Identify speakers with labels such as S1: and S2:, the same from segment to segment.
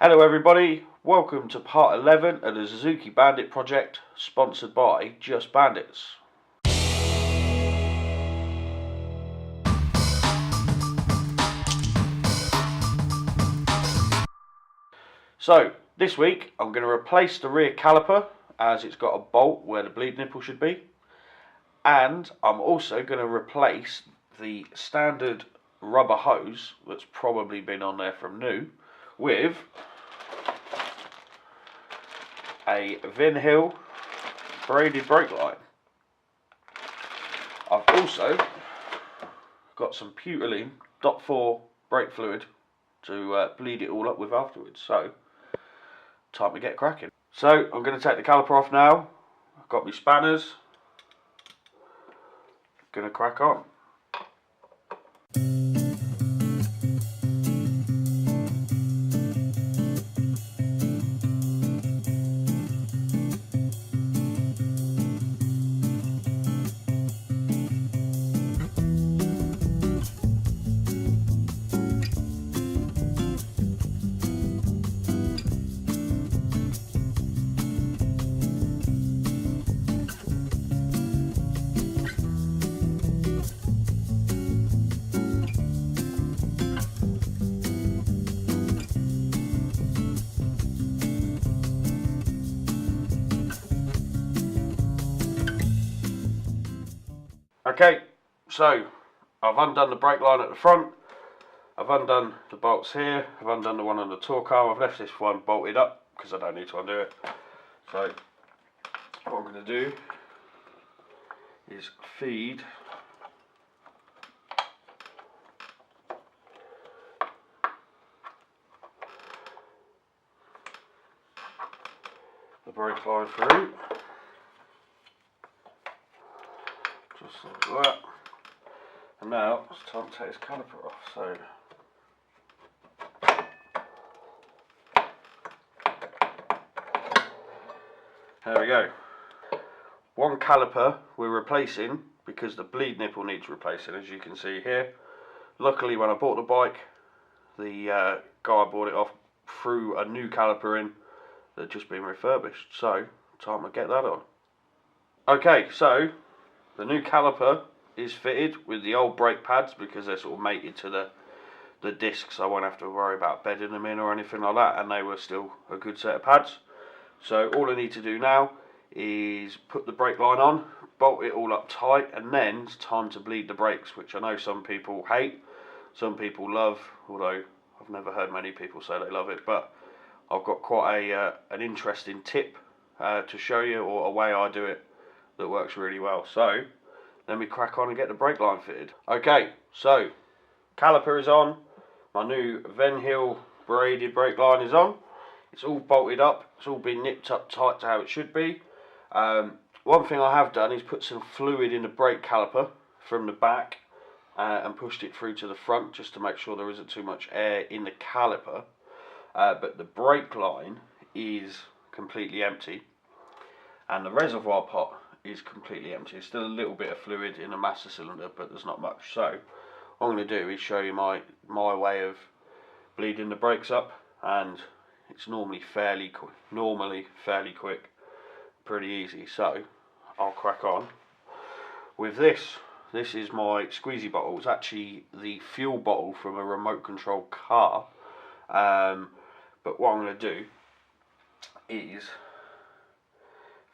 S1: Hello everybody, welcome to part 11 of the Suzuki Bandit project, sponsored by Just Bandits. So, this week I'm going to replace the rear caliper as it's got a bolt where the bleed nipple should be, and I'm also going to replace the standard rubber hose that's probably been on there from new with a Van Hill braided brake line. I've also got some Pewterline .4 brake fluid to bleed it all up with afterwards. So, time to get cracking. So, I'm going to take the caliper off now. I've got my spanners. Going to crack on. Okay, so I've undone the brake line at the front, I've undone the bolts here, I've undone the one on the torque arm, I've left this one bolted up because I don't need to undo it. So what I'm going to do is feed the brake line through. Just like that. And now it's time to take this caliper off. So there we go. One caliper we're replacing because the bleed nipple needs replacing, as you can see here. Luckily, when I bought the bike, the guy I bought it off threw a new caliper in that had just been refurbished. So time to get that on. Okay, so the new caliper is fitted with the old brake pads because they're sort of mated to the discs. I won't have to worry about bedding them in or anything like that, and they were still a good set of pads. So all I need to do now is put the brake line on, bolt it all up tight, and then it's time to bleed the brakes, which I know some people hate, some people love, although I've never heard many people say they love it. But I've got quite an interesting tip to show you, or a way I do it that works really well. So let me crack on and get the brake line fitted. Okay, so caliper is on, my new Van Hill braided brake line is on. It's all bolted up, it's all been nipped up tight to how it should be. One thing I have done is put some fluid in the brake caliper from the back and pushed it through to the front just to make sure there isn't too much air in the caliper. But the brake line is completely empty, and the reservoir pot is completely empty. There's still a little bit of fluid in the master cylinder, but there's not much. So what I'm going to do is show you my way of bleeding the brakes up, and it's normally fairly quick, pretty easy. So I'll crack on with this. This is my squeezy bottle. It's actually the fuel bottle from a remote control car, but what I'm going to do is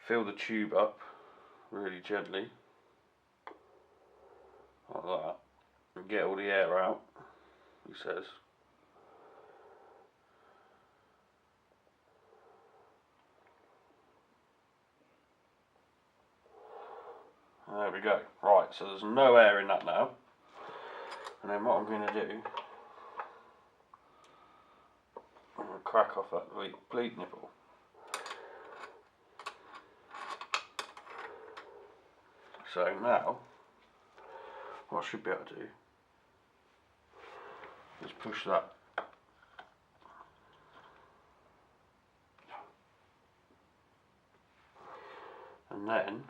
S1: fill the tube up really gently, like that, and get all the air out, he says. There we go. Right, so there's no air in that now. And then what I'm going to do, I'm going to crack off that bleed nipple. So now, what I should be able to do is push that and then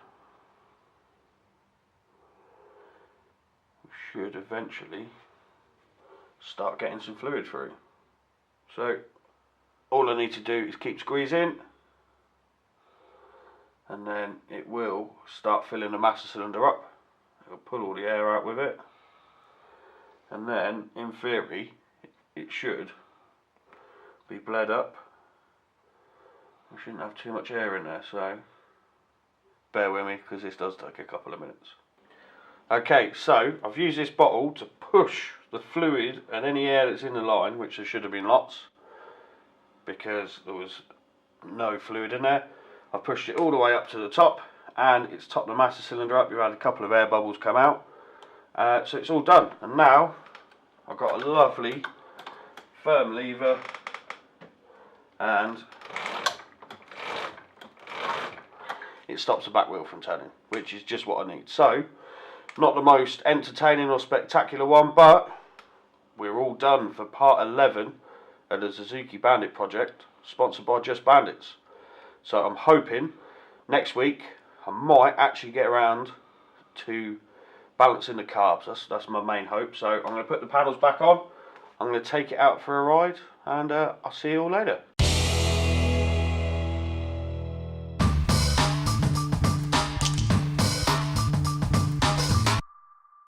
S1: we should eventually start getting some fluid through. So all I need to do is keep squeezing, and then it will start filling the master cylinder up. It'll pull all the air out with it, and then in theory it should be bled up. We shouldn't have too much air in there, so bear with me because this does take a couple of minutes. Okay, so I've used this bottle to push the fluid and any air that's in the line, which there should have been lots because there was no fluid in there. I've pushed it all the way up to the top, and it's topped the master cylinder up. You've had a couple of air bubbles come out, so it's all done. And now I've got a lovely firm lever, and it stops the back wheel from turning, which is just what I need. So, not the most entertaining or spectacular one, but we're all done for part 11 of the Suzuki Bandit project, sponsored by Just Bandits. So I'm hoping next week I might actually get around to balancing the carbs. That's my main hope. So I'm going to put the panels back on, I'm going to take it out for a ride, and I'll see you all later.